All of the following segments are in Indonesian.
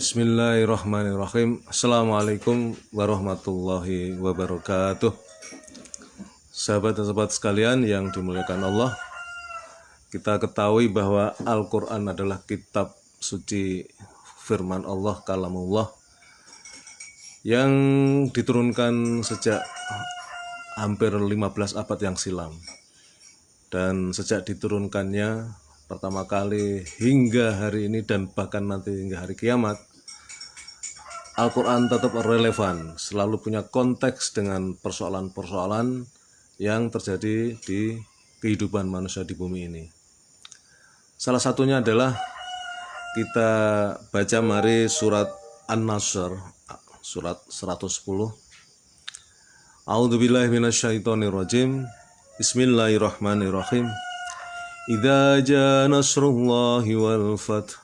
Bismillahirrahmanirrahim. Assalamualaikum warahmatullahi wabarakatuh. Sahabat dan sahabat sekalian yang dimuliakan Allah, kita ketahui bahwa Al-Quran adalah kitab suci firman Allah, kalamullah, yang diturunkan sejak hampir 15 abad yang silam. Dan sejak diturunkannya pertama kali hingga hari ini dan bahkan nanti hingga hari kiamat, Al-Quran tetap relevan, selalu punya konteks dengan persoalan-persoalan yang terjadi di kehidupan manusia di bumi ini. Salah satunya adalah kita baca mari surat An-Nasr, surat 110. A'udzubillahi minasyaitonirrajim. Bismillahirrahmanirrahim. Idza jaa nasrullahi wal fath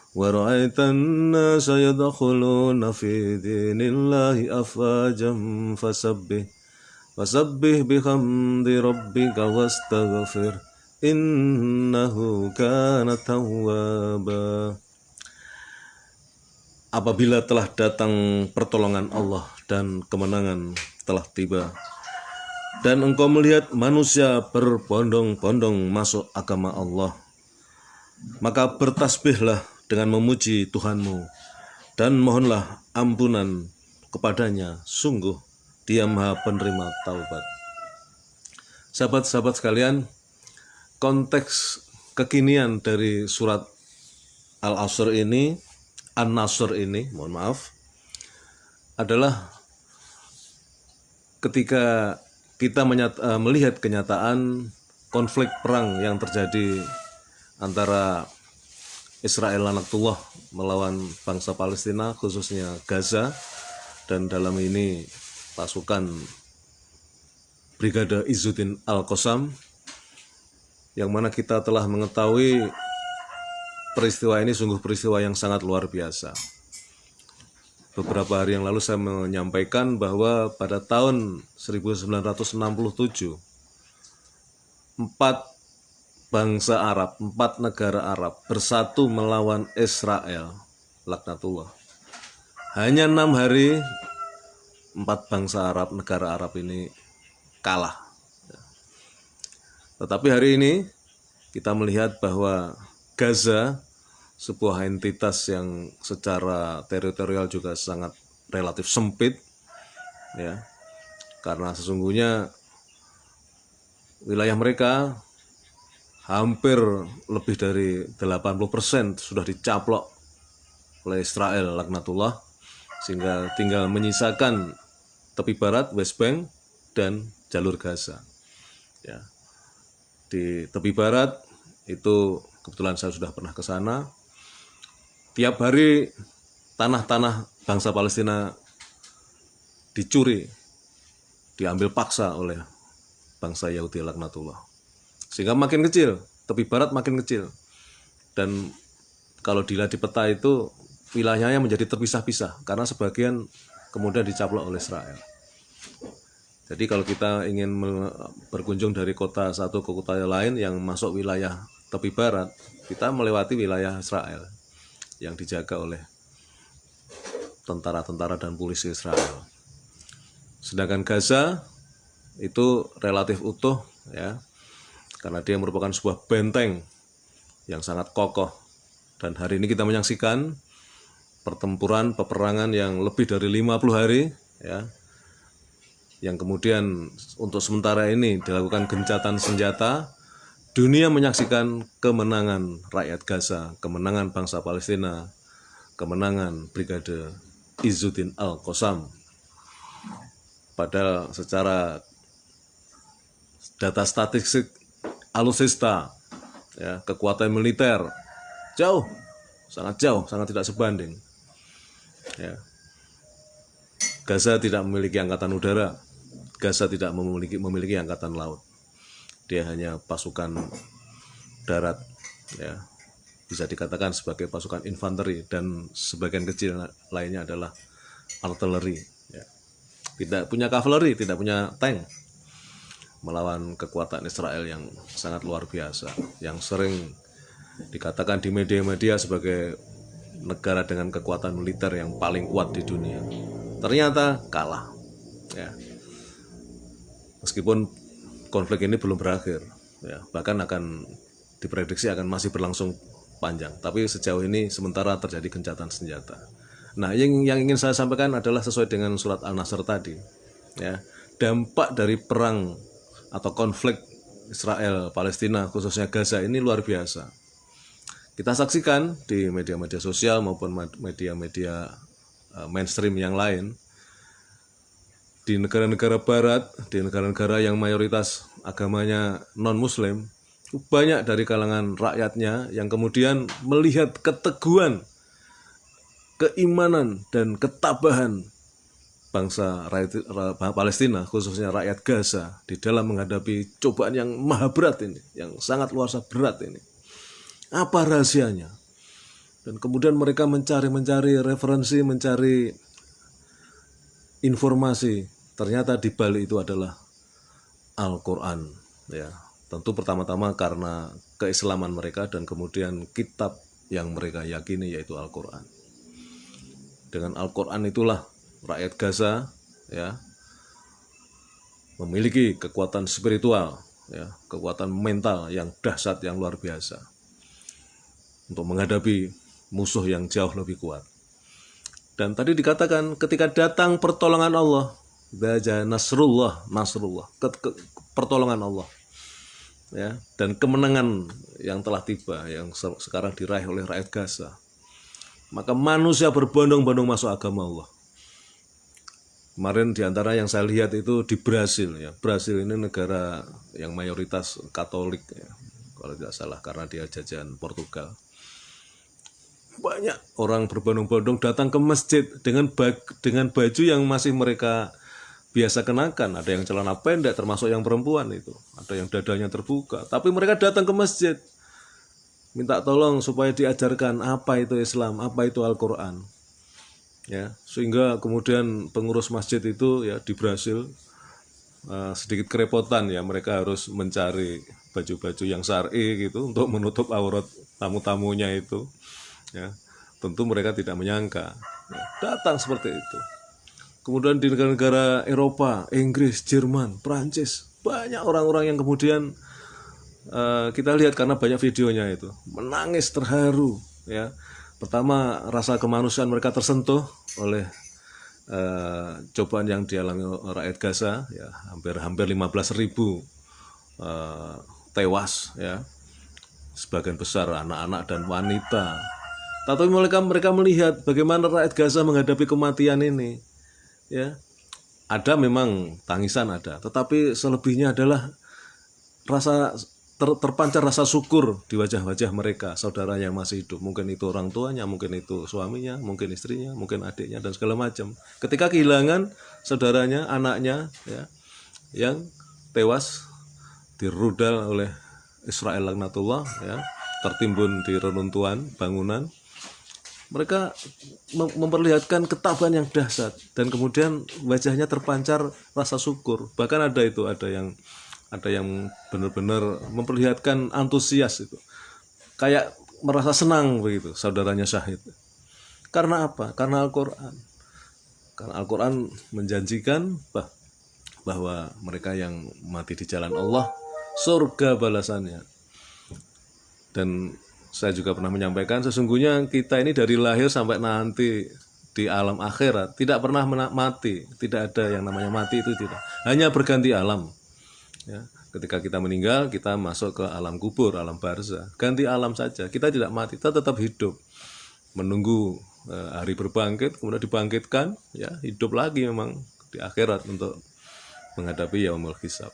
wa ra'aitan nasa yadkhuluna fi dinillahi afwajan fasabbih bihamdi rabbika wastaghfir innahu kana tawwaba. Apabila telah datang pertolongan Allah dan kemenangan telah tiba, dan engkau melihat manusia berbondong-bondong masuk agama Allah, maka bertasbihlah dengan memuji Tuhanmu dan mohonlah ampunan kepadanya, sungguh Dia Maha Penerima Taubat. Sahabat-sahabat sekalian, konteks kekinian dari surat Al-Asr ini, An-Nasr ini, adalah ketika kita melihat kenyataan konflik perang yang terjadi antara Israel Lanatullah melawan bangsa Palestina, khususnya Gaza, dan dalam ini pasukan Brigade Izzuddin Al-Qassam, yang mana kita telah mengetahui peristiwa ini sungguh peristiwa yang sangat luar biasa. Beberapa hari yang lalu saya menyampaikan bahwa pada tahun 1967 4 negara Arab bersatu melawan Israel, laknatullah. Hanya 6 hari 4 bangsa Arab, negara Arab ini kalah. Tetapi hari ini kita melihat bahwa Gaza, sebuah entitas yang secara teritorial juga sangat relatif sempit, ya, karena sesungguhnya wilayah mereka hampir lebih dari 80% sudah dicaplok oleh Israel, laknatullah, sehingga tinggal menyisakan tepi barat, West Bank, dan jalur Gaza. Ya. Di tepi barat itu kebetulan saya sudah pernah ke sana. Tiap hari tanah-tanah bangsa Palestina dicuri, diambil paksa oleh bangsa Yahudi, laknatullah. Sehingga makin kecil, tepi barat makin kecil. Dan kalau dilihat di peta itu wilayahnya menjadi terpisah-pisah karena sebagian kemudian dicaplok oleh Israel. Jadi kalau kita ingin berkunjung dari kota satu ke kota lain yang masuk wilayah tepi barat, kita melewati wilayah Israel yang dijaga oleh tentara-tentara dan polisi Israel. Sedangkan Gaza itu relatif utuh, ya, karena dia merupakan sebuah benteng yang sangat kokoh. Dan hari ini kita menyaksikan peperangan yang lebih dari 50 hari, ya, yang kemudian untuk sementara ini dilakukan gencatan senjata. Dunia menyaksikan kemenangan rakyat Gaza, kemenangan bangsa Palestina, kemenangan Brigade Izzuddin Al-Qassam. Padahal secara data statistik alutsista, ya, kekuatan militer sangat jauh, sangat tidak sebanding. Ya. Gaza tidak memiliki angkatan udara, Gaza tidak memiliki angkatan laut. Dia hanya pasukan darat, ya, bisa dikatakan sebagai pasukan infanteri, dan sebagian kecil lainnya adalah artileri. Ya. Tidak punya kavaleri, tidak punya tank, melawan kekuatan Israel yang sangat luar biasa, yang sering dikatakan di media-media sebagai negara dengan kekuatan militer yang paling kuat di dunia. Ternyata kalah. Ya. Meskipun konflik ini belum berakhir, ya, bahkan akan diprediksi akan masih berlangsung panjang. Tapi sejauh ini sementara terjadi gencatan senjata. Nah, yang ingin saya sampaikan adalah sesuai dengan surat Al-Nasr tadi. Ya, dampak dari perang atau konflik Israel Palestina khususnya Gaza ini luar biasa. Kita saksikan di media-media sosial maupun media-media mainstream yang lain, di negara-negara barat, di negara-negara yang mayoritas agamanya non-muslim, banyak dari kalangan rakyatnya yang kemudian melihat keteguhan, keimanan, dan ketabahan bangsa Palestina, khususnya rakyat Gaza, di dalam menghadapi cobaan yang maha berat ini, yang sangat luar biasa berat ini. Apa rahasianya? Dan kemudian mereka mencari referensi, mencari informasi. Ternyata di balik itu adalah Al-Quran. Ya, tentu pertama-tama karena keislaman mereka dan kemudian kitab yang mereka yakini yaitu Al-Quran. Dengan Al-Quran itulah rakyat Gaza, ya, memiliki kekuatan spiritual, ya, kekuatan mental yang dahsyat, yang luar biasa untuk menghadapi musuh yang jauh lebih kuat. Dan tadi dikatakan ketika datang pertolongan Allah, baca nasrullah, pertolongan Allah, ya, dan kemenangan yang telah tiba, yang sekarang diraih oleh rakyat Gaza, maka manusia berbondong-bondong masuk agama Allah. Kemarin diantara yang saya lihat itu di Brasil, ya. Brasil ini negara yang mayoritas Katolik, ya, kalau tidak salah, karena dia jajahan Portugal. Banyak orang berbondong-bondong datang ke masjid dengan baju yang masih mereka biasa kenakan. Ada yang celana pendek, termasuk yang perempuan itu. Ada yang dadanya terbuka. Tapi mereka datang ke masjid, minta tolong supaya diajarkan apa itu Islam, apa itu Al-Quran. Ya, sehingga kemudian pengurus masjid itu, ya, di Brasil sedikit kerepotan, ya, mereka harus mencari baju-baju yang syar'i gitu untuk menutup aurat tamu-tamunya itu. Ya, tentu mereka tidak menyangka, ya, datang seperti itu. Kemudian di negara-negara Eropa, Inggris, Jerman, Prancis, banyak orang-orang yang kemudian kita lihat karena banyak videonya itu menangis terharu, ya. Pertama, rasa kemanusiaan mereka tersentuh oleh cobaan yang dialami rakyat Gaza, ya, hampir 15.000 tewas, ya, sebagian besar anak-anak dan wanita. Tapi mereka melihat bagaimana rakyat Gaza menghadapi kematian ini, ya. Ada memang tangisan, ada, tetapi selebihnya adalah terpancar rasa syukur di wajah-wajah mereka, saudara yang masih hidup. Mungkin itu orang tuanya, mungkin itu suaminya, mungkin istrinya, mungkin adiknya, dan segala macam. Ketika kehilangan saudaranya, anaknya, ya, yang tewas dirudal oleh Israel laknatullah, ya, tertimbun di reruntuhan bangunan, mereka memperlihatkan ketabahan yang dahsyat dan kemudian wajahnya terpancar rasa syukur. Bahkan ada yang benar-benar memperlihatkan antusias itu, kayak merasa senang begitu saudaranya syahid. Karena apa? Karena Al-Quran. Karena Al-Quran menjanjikan bahwa mereka yang mati di jalan Allah, surga balasannya. Dan saya juga pernah menyampaikan, sesungguhnya kita ini dari lahir sampai nanti di alam akhirat tidak pernah mati. Tidak ada yang namanya mati, itu tidak. Hanya berganti alam. Ya, ketika kita meninggal, kita masuk ke alam kubur, alam barzah. Ganti alam saja. Kita tidak mati, kita tetap hidup. Menunggu hari berbangkit, kemudian dibangkitkan, ya, hidup lagi memang di akhirat untuk menghadapi yaumul hisab.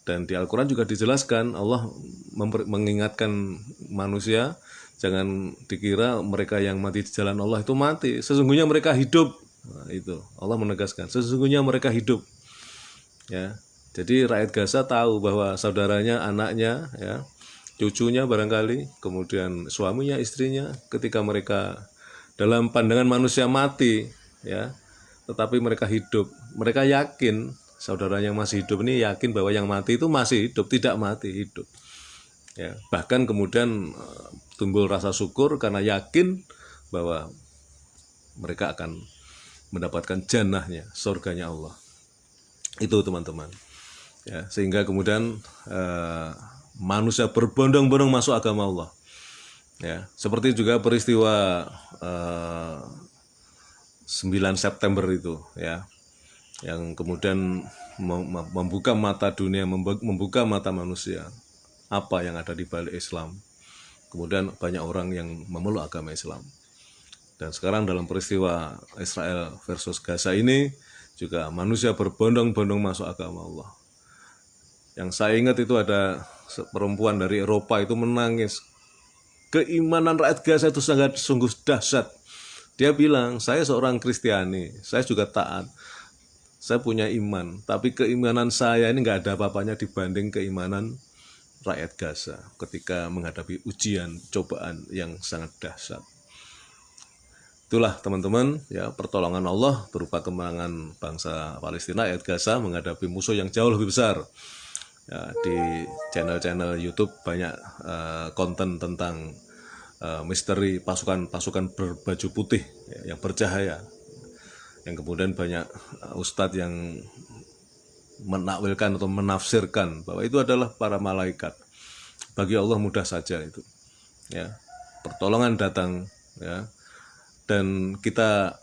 Dan di Al-Quran juga dijelaskan, Allah mengingatkan manusia, jangan dikira mereka yang mati di jalan Allah itu mati. Sesungguhnya mereka hidup. Nah, itu Allah menegaskan, sesungguhnya mereka hidup. Ya, jadi rakyat Gaza tahu bahwa saudaranya, anaknya, ya, cucunya barangkali, kemudian suaminya, istrinya, ketika mereka dalam pandangan manusia mati, ya, tetapi mereka hidup. Mereka yakin saudaranya yang masih hidup ini yakin bahwa yang mati itu masih hidup, tidak mati, hidup. Ya, bahkan kemudian timbul rasa syukur karena yakin bahwa mereka akan mendapatkan jannahnya, surganya Allah. Itu teman-teman. Ya, sehingga kemudian manusia berbondong-bondong masuk agama Allah. Ya, seperti juga peristiwa 9 September itu, ya, yang kemudian membuka mata dunia, membuka mata manusia apa yang ada di balik Islam. Kemudian banyak orang yang memeluk agama Islam. Dan sekarang dalam peristiwa Israel versus Gaza ini juga manusia berbondong-bondong masuk agama Allah. Yang saya ingat itu ada perempuan dari Eropa itu menangis. Keimanan rakyat Gaza itu sangat sungguh dahsyat. Dia bilang, saya seorang Kristiani, saya juga taat. Saya punya iman, tapi keimanan saya ini nggak ada apa-apanya dibanding keimanan rakyat Gaza ketika menghadapi ujian, cobaan yang sangat dahsyat. Itulah teman-teman, ya, pertolongan Allah berupa kemenangan bangsa Palestina, rakyat Gaza menghadapi musuh yang jauh lebih besar. Ya, di channel-channel YouTube banyak konten tentang misteri pasukan berbaju putih, ya, yang bercahaya, yang kemudian banyak ustadz yang menakwilkan atau menafsirkan bahwa itu adalah para malaikat. Bagi Allah mudah saja itu, ya, pertolongan datang, ya. Dan kita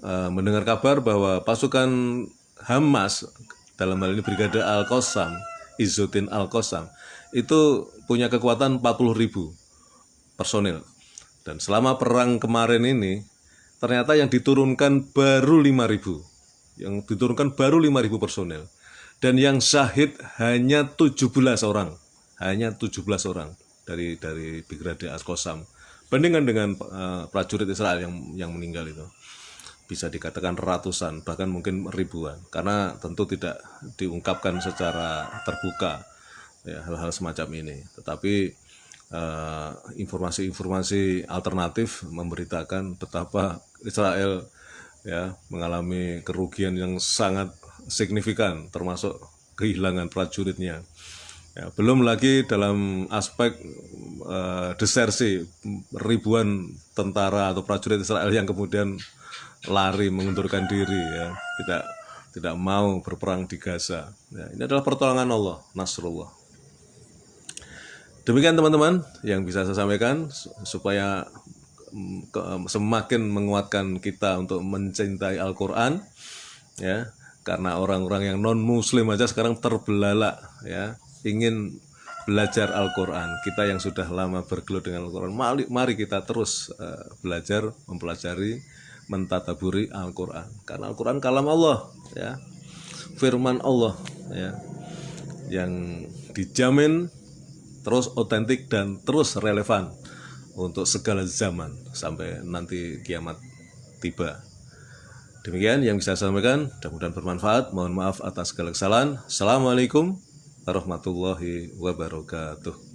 mendengar kabar bahwa pasukan Hamas, dalam hal ini Brigade Al-Qassam, Izzuddin Al-Qassam, itu punya kekuatan 40.000 personil. Dan selama perang kemarin ini, ternyata yang diturunkan baru 5.000. Yang diturunkan baru 5.000 personil. Dan yang syahid hanya 17 orang. Hanya 17 orang dari Brigade Al-Qassam. Bandingkan dengan prajurit Israel yang meninggal itu. Bisa dikatakan ratusan, bahkan mungkin ribuan. Karena tentu tidak diungkapkan secara terbuka, ya, hal-hal semacam ini. Tetapi informasi-informasi alternatif memberitakan betapa Israel, ya, mengalami kerugian yang sangat signifikan, termasuk kehilangan prajuritnya. Ya, belum lagi dalam aspek desersi, ribuan tentara atau prajurit Israel yang kemudian lari mengundurkan diri, ya, tidak mau berperang di Gaza. Ya, ini adalah pertolongan Allah, Nasrullah. Demikian teman-teman yang bisa saya sampaikan supaya semakin menguatkan kita untuk mencintai Al-Quran, ya, karena orang-orang yang non Muslim aja sekarang terbelalak, ya, ingin belajar Al-Quran. Kita yang sudah lama bergelut dengan Al-Quran, mari kita terus belajar, mempelajari, mentadaburi Al-Quran. Karena Al-Quran kalam Allah, ya, firman Allah, ya, yang dijamin terus otentik dan terus relevan untuk segala zaman sampai nanti kiamat tiba. Demikian yang bisa saya sampaikan, mudah-mudahan bermanfaat. Mohon maaf atas segala kesalahan. Assalamualaikum warahmatullahi wabarakatuh.